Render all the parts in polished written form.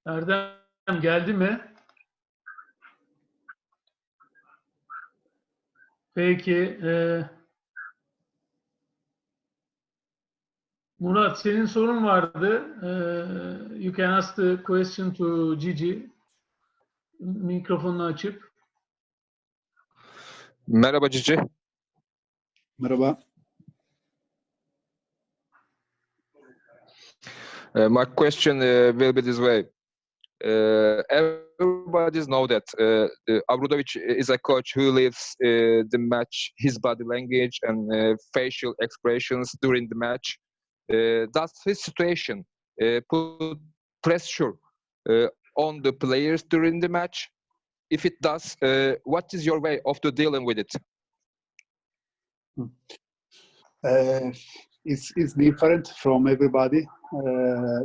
Erdem geldi mi? Peki. Murat, senin sorun vardı. You can ask the question to Gigi. Mikrofonunu açıp. Merhaba Cici. Merhaba. My question will be this way. Everybody know that Obradovic is a coach who leaves the match, his body language and facial expressions during the match. Does his situation put pressure on the players during the match? If it does, what is your way of dealing with it? It's different from everybody.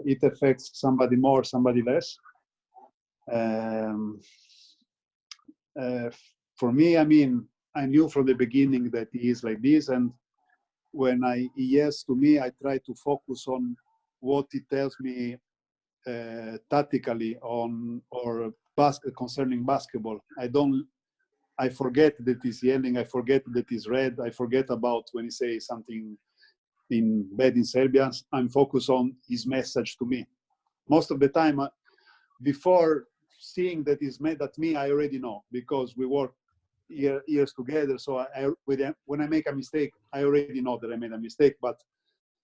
It affects somebody more, somebody less. For me, I mean, I knew from the beginning that he is like this, and when he yes to me, I try to focus on what he tells me tactically on or concerning basketball. I forget that he's yelling. I forget that he's red. I forget about when he says something bad in Serbian. I'm focused on his message to me. Most of the time, before seeing that he's mad at me, I already know because we work years together. So when I make a mistake, I already know that I made a mistake. But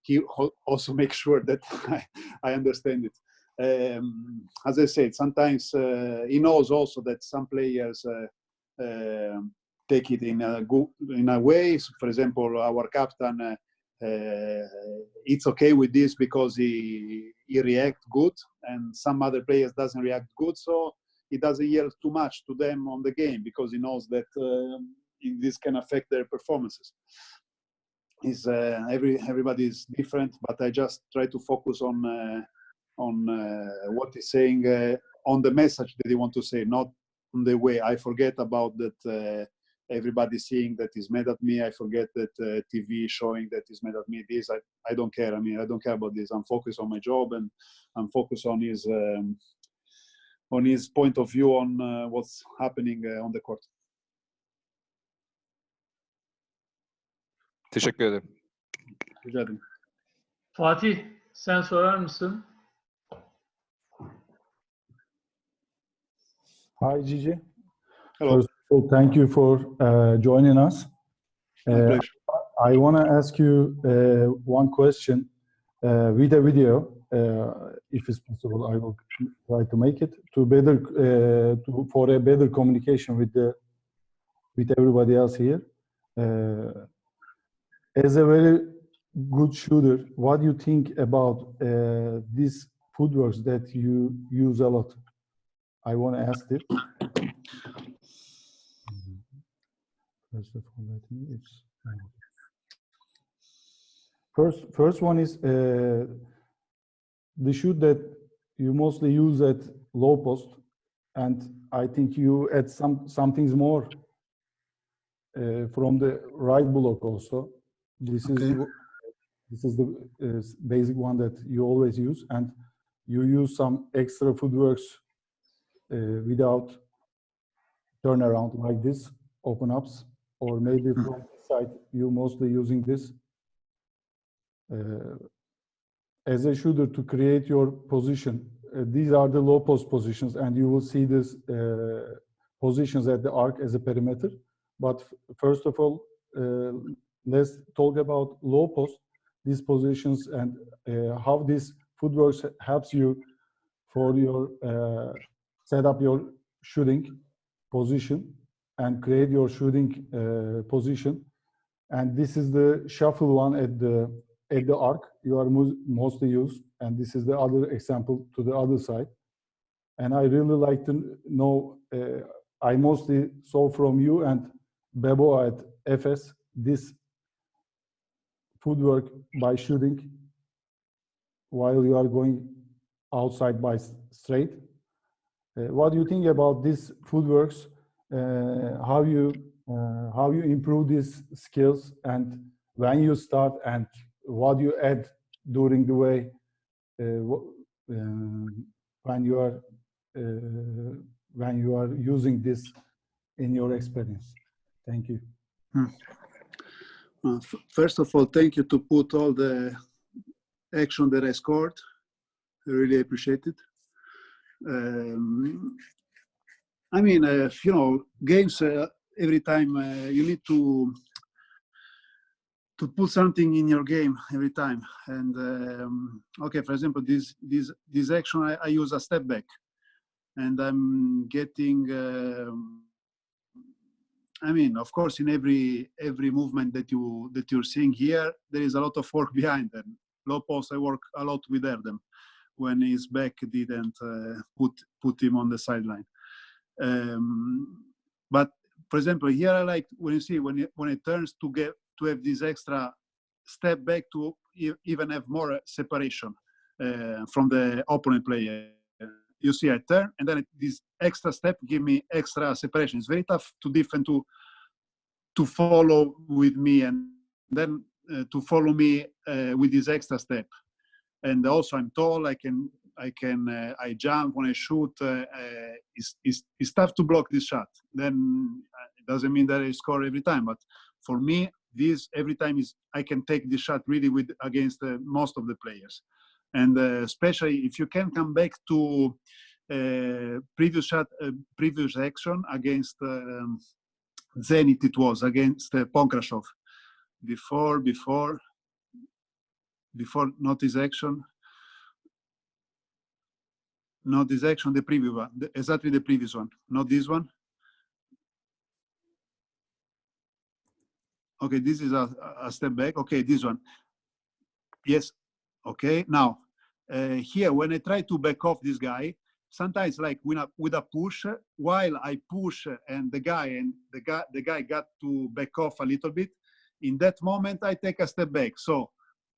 he also makes sure that I understand it. As I said, sometimes he knows also that some players take it in a way. So for example, our captain, it's okay with this because he reacts good, and some other players doesn't react good, so he doesn't yell too much to them on the game because he knows that this can affect their performances. Everybody is different, but I just try to focus on what he's saying, on the message that he wants to say, not on the way. I forget about that. Everybody seeing that he's mad at me. I forget that TV showing that he's mad at me. This I don't care. I mean, I don't care about this. I'm focused on my job, and I'm focused on his point of view on what's happening on the court. Teşekkür ederim. Rica ederim. Fatih, sen sorar mısın? Hi, Gigi. Hello. First of all, thank you for joining us. My pleasure. I want to ask you one question with a video. If it's possible, I will try to make it for a better communication with everybody else here. As a very good shooter, what do you think about these footworks that you use a lot? I want to ask it. First of all, I think it's first one is the shoot that you mostly use at low post, and I think you add some things more from the right block also. This is the basic one that you always use, and you use some extra footworks without turnaround like this, open ups, or maybe from this side you mostly using this as a shooter to create your position. These are the low post positions, and you will see this positions at the arc as a perimeter. But first of all, let's talk about low post, these positions, and how this footwork helps you for your set up your shooting position and create your shooting position. And this is the shuffle one at the arc you are mostly used, and this is the other example to the other side. And I really like to know, I mostly saw from you and Bebo at FS this footwork by shooting while you are going outside by straight. What do you think about these footworks? How you improve these skills, and when you start, and what you add during the way? when you are using this in your experience? Thank you. First of all, thank you to put all the action that I scored. I really appreciate it. I mean, you know, games, every time you need to put something in your game every time. And okay, for example, this action, I use a step back, and I'm getting. I mean, of course, in every movement that you're seeing here, there is a lot of work behind them. Low post, I work a lot with Erdem when his back didn't put him on the sideline. But for example, here I like when you see when it turns to have this extra step back to even have more separation from the opponent player. You see, I turn, and then this extra step give me extra separation. It's very tough to defend to follow with me, and then to follow me with this extra step. And also, I'm tall. I jump when I shoot. It's tough to block this shot. Then it doesn't mean that I score every time, but for me, this every time is I can take this shot really against most of the players. And especially if you can come back to previous action against Zenit, it was against Ponkrashov. Before not this action, the previous one, exactly the previous one, not this one. Okay, this is a step back. Okay, this one. Yes. Okay, now here when I try to back off this guy, sometimes like with a push, while I push and the guy got to back off a little bit. In that moment, I take a step back. So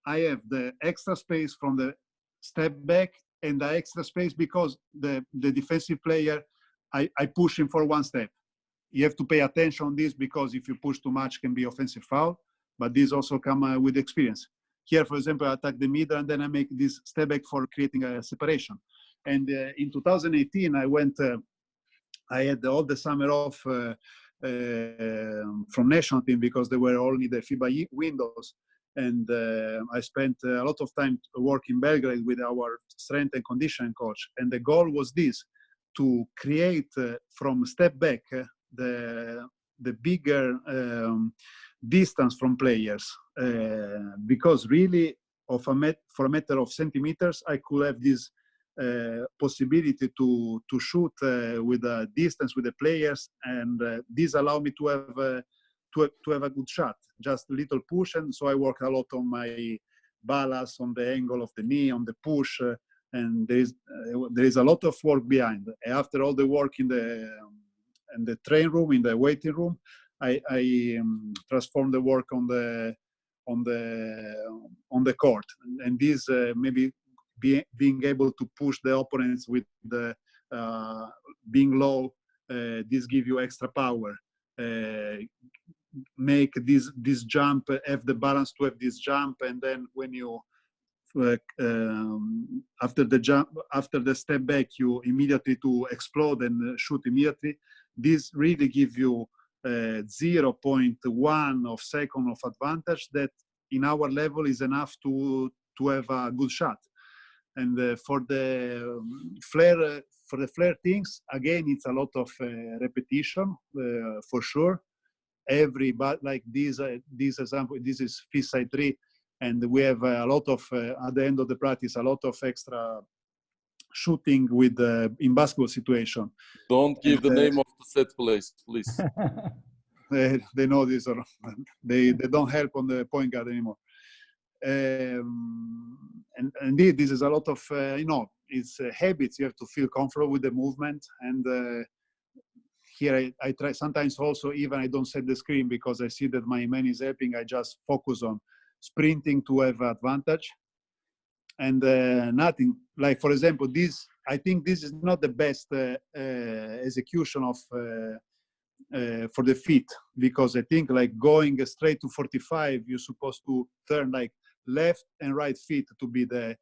I have the extra space from the step back and the extra space because the defensive player, I push him for one step. You have to pay attention on this because if you push too much, can be offensive foul. But this also come with experience. Here, for example, I attack the middle and then I make this step back for creating a separation. And in 2018, I had all the summer off from national team because they were only the FIBA windows. And I spent a lot of time working in Belgrade with our strength and conditioning coach. And the goal was this, to create from step back the bigger distance from players. Because really, for a matter of centimeters, I could have this possibility to shoot with a distance with the players, and this allowed me to have a good shot. Just a little push, and so I work a lot on my balance, on the angle of the knee, on the push, and there is a lot of work behind. After all the work in the train room, in the waiting room, I transform the work on the court, and this maybe being able to push the opponents with the being low, this give you extra power. Make this jump, have the balance to have this jump, and then when you after the jump, after the step back, you immediately to explode and shoot immediately. This really give you 0.1 of second of advantage that in our level is enough to have a good shot. And for the flare things, again, it's a lot of repetition for sure. But like this example, this is fish side 3, and we have a lot of at the end of the practice, a lot of extra shooting with in basketball situation. Don't give the name of the set place, please. They know this, or they don't help on the point guard anymore. And indeed, this is a lot of it's habits. You have to feel comfortable with the movement, and here I try sometimes also, even I don't set the screen because I see that my man is helping. I just focus on sprinting to have advantage, and nothing like, for example, this. I think this is not the best execution of for the feet, because I think like going straight to 45, you're supposed to turn like left and right feet to be the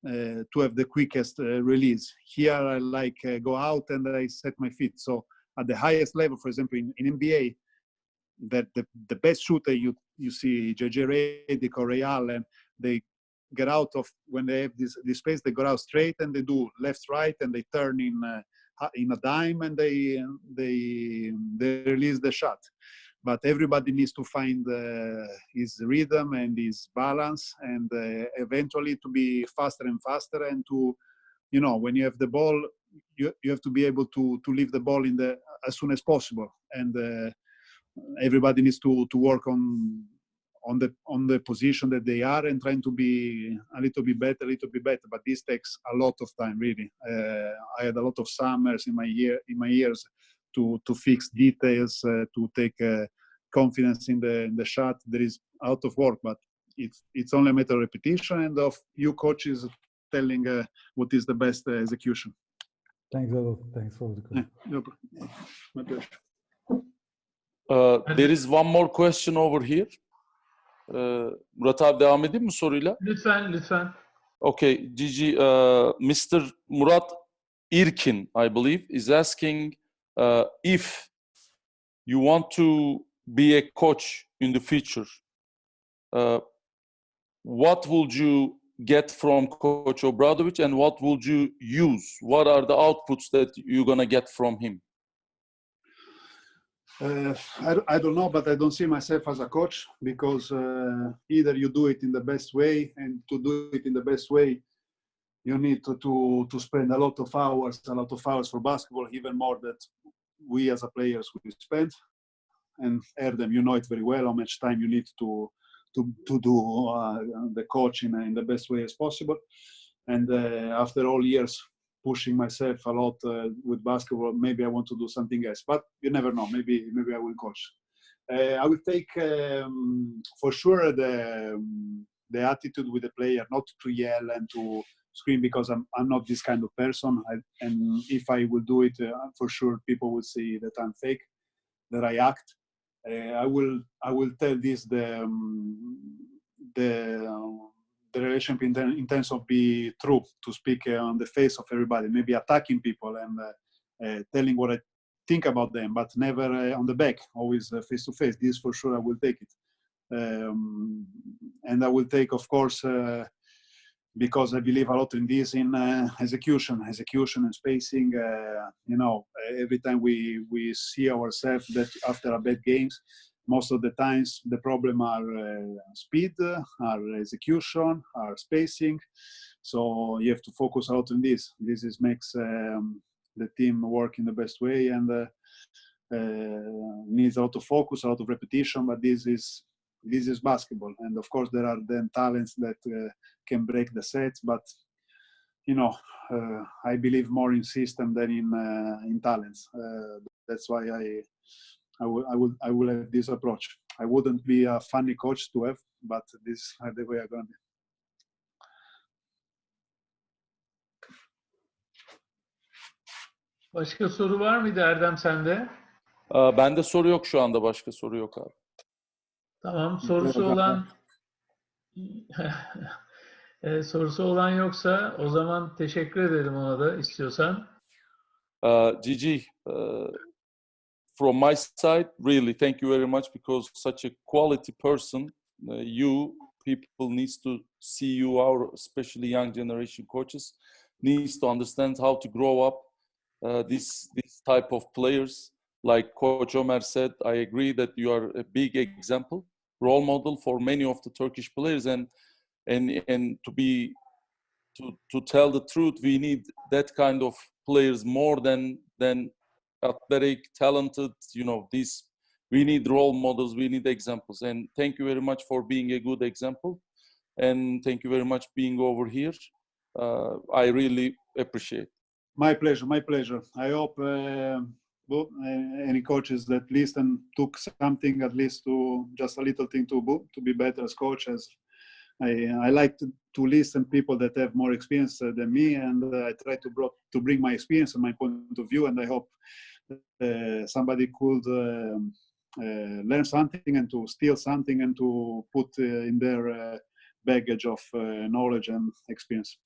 to have the quickest release. Here I like go out and I set my feet. So at the highest level, for example, in NBA, that the best shooter you see, JJ Redick or Ray Allen, they get out of, when they have this space, they go out straight and they do left, right, and they turn in a dime and they release the shot. But everybody needs to find his rhythm and his balance, and eventually to be faster and faster, and to, you know, when you have the ball, you have to be able to leave the ball as soon as possible, and everybody needs to work on the position that they are and trying to be a little bit better. But this takes a lot of time, really. I had a lot of summers in my years to fix details, to take confidence in the shot. There is a lot of work, but it's only a matter of repetition and of you coaches telling what is the best execution. Thanks a lot. Thanks for the call. Yeah, my pleasure. There is one more question over here. Murat abi devam edeyim mi soruyla? Lütfen. Okay, Gigi, Mr. Murat Irkin, I believe, is asking if you want to be a coach in the future, what would you get from Coach Obradovic and what would you use? What are the outputs that you're going to get from him? I don't know, but I don't see myself as a coach, because either you do it in the best way, and to do it in the best way, you need to spend a lot of hours for basketball, even more that we as a players we spend. And Erdem, you know it very well, how much time you need to do the coaching in the best way as possible. And after all years pushing myself a lot with basketball, maybe I want to do something else. But you never know. Maybe I will coach. I will take for sure the attitude with the player, not to yell and to scream, because I'm not this kind of person. And if I will do it, for sure people will see that I'm fake, that I act. I will tell this the relationship in terms of be true, to speak on the face of everybody, maybe attacking people and telling what I think about them, but never on the back, always face to face. This for sure I will take it. And I will take, of course, because I believe a lot in this, in execution and spacing. You know, every time we see ourselves that after a bad games, most of the times the problem are speed, are execution, are spacing. So you have to focus a lot on this. This makes the team work in the best way, and needs a lot of focus, a lot of repetition. But this is basketball, and of course there are then talents that can break the sets. But you know, I believe more in system than in talents. That's why I will have this approach. I wouldn't be a funny coach to have, but this is the way I'm gonna be. Başka soru var mıydı Erdem sende? Bende soru yok şu anda. Başka soru yok abi. Tamam. Sorusu olan yoksa o zaman teşekkür ederim ona da istiyorsan. Gigi, from my side, really thank you very much, because such a quality person, you people needs to see you, our especially young generation coaches, needs to understand how to grow up this type of players. Like Coach Ömer said, I agree that you are a big example, role model for many of the Turkish players, and to tell the truth, we need that kind of players more than athletic, talented. You know, we need role models, we need examples. And thank you very much for being a good example, and thank you very much being over here. I really appreciate. My pleasure. I hope any coaches that listen took something, at least to just a little thing to be better as coaches. I like to listen people that have more experience than me, and I try to bring my experience and my point of view, and I hope somebody could learn something and to steal something and to put in their baggage of knowledge and experience.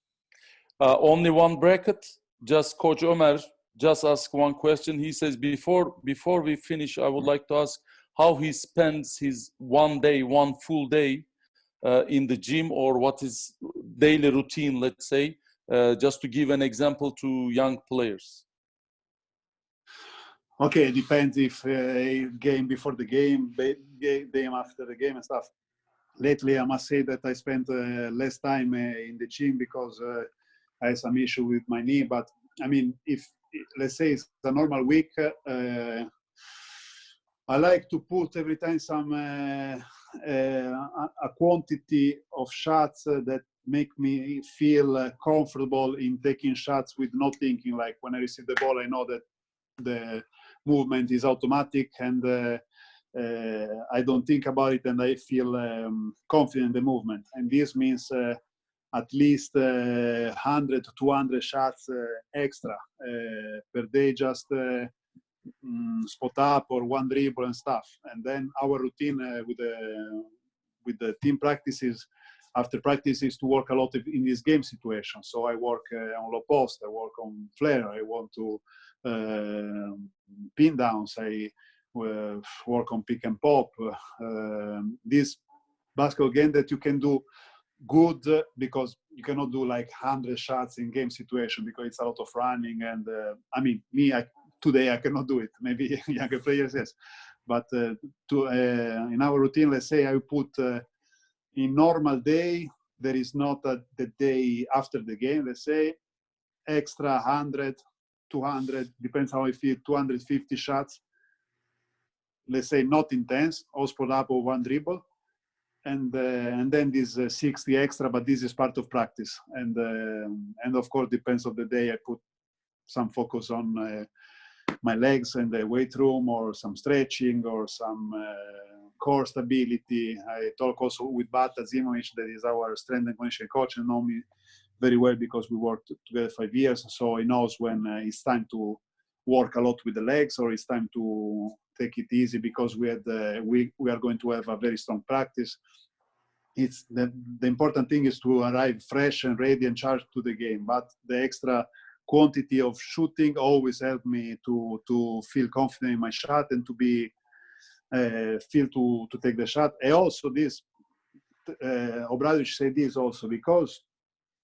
Only one bracket. Just Coach Ömer just asked one question. He says, before we finish, I would like to ask how he spends his one full day in the gym, or what is daily routine, let's say, just to give an example to young players. Okay, it depends if game before the game, game after the game and stuff. Lately, I must say that I spent less time in the gym because I had some issue with my knee. But I mean, if let's say it's a normal week, I like to put every time some a quantity of shots that make me feel comfortable in taking shots with not thinking. Like when I receive the ball, I know that the movement is automatic and I don't think about it, and I feel confident in the movement. And this means at least 100 to 200 shots extra per day, just spot up or one dribble and stuff. And then our routine with the team practices, after practice, is to work a lot in this game situation. So I work on low post, I work on flare, I want to pin downs, I work on pick and pop. This basketball game that you can do good, because you cannot do like 100 shots in game situation because it's a lot of running. And I mean, today I cannot do it. Maybe younger players, yes. But in our routine, let's say I put in normal day, there is not the day after the game, let's say, extra 100, 200, depends how I feel, 250 shots. Let's say not intense, all spot up or one dribble. And then this 60 extra, but this is part of practice. And of course, depends on the day, I put some focus on my legs in the weight room, or some stretching, or some core stability. I talk also with Bata Zimovic, that is our strength and conditioning coach, and know me very well because we worked together 5 years. So he knows when it's time to work a lot with the legs, or it's time to take it easy because we are going to have a very strong practice. It's the important thing is to arrive fresh and ready and charged to the game. But the extra quantity of shooting always helped me to feel confident in my shot and to be feel to take the shot. And also this, Obradovic said this also, because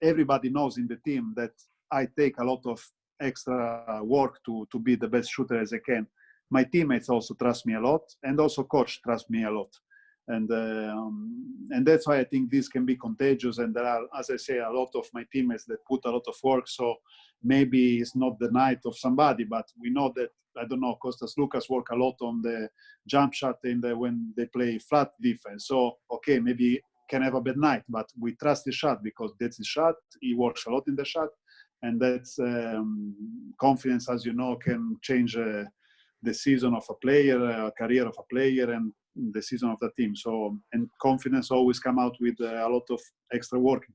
everybody knows in the team that I take a lot of extra work to be the best shooter as I can. My teammates also trust me a lot, and also coach trusts me a lot. And that's why I think this can be contagious. And there are, as I say, a lot of my teammates that put a lot of work. So maybe it's not the night of somebody, but we know that, I don't know, Kostas Lukas work a lot on the jump shot when they play flat defense. So, okay, maybe can have a bad night, but we trust his shot because that's his shot. He works a lot in the shot. And that's confidence, as you know, can change the season of a player, a career of a player, and the season of the team. So, and confidence always come out with a lot of extra work.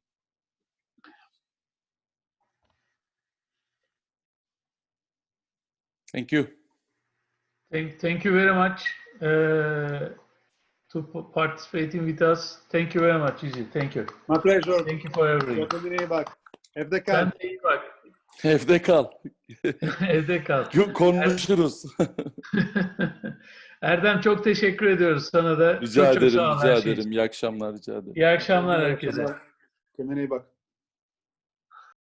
Thank you. Thank you very much to participating with us. Thank you very much, Gigi. Thank you. My pleasure. Thank you for everything. Kendine iyi bak. Evde kal. Sen de iyi bak. Evde kal. Evde kal. Konuşuruz. Erdem, çok teşekkür ediyoruz sana da. Rica çok ederim, sağ ol rica her şey ederim. için. İyi akşamlar, rica ederim. İyi akşamlar herkese. Kendine iyi bak.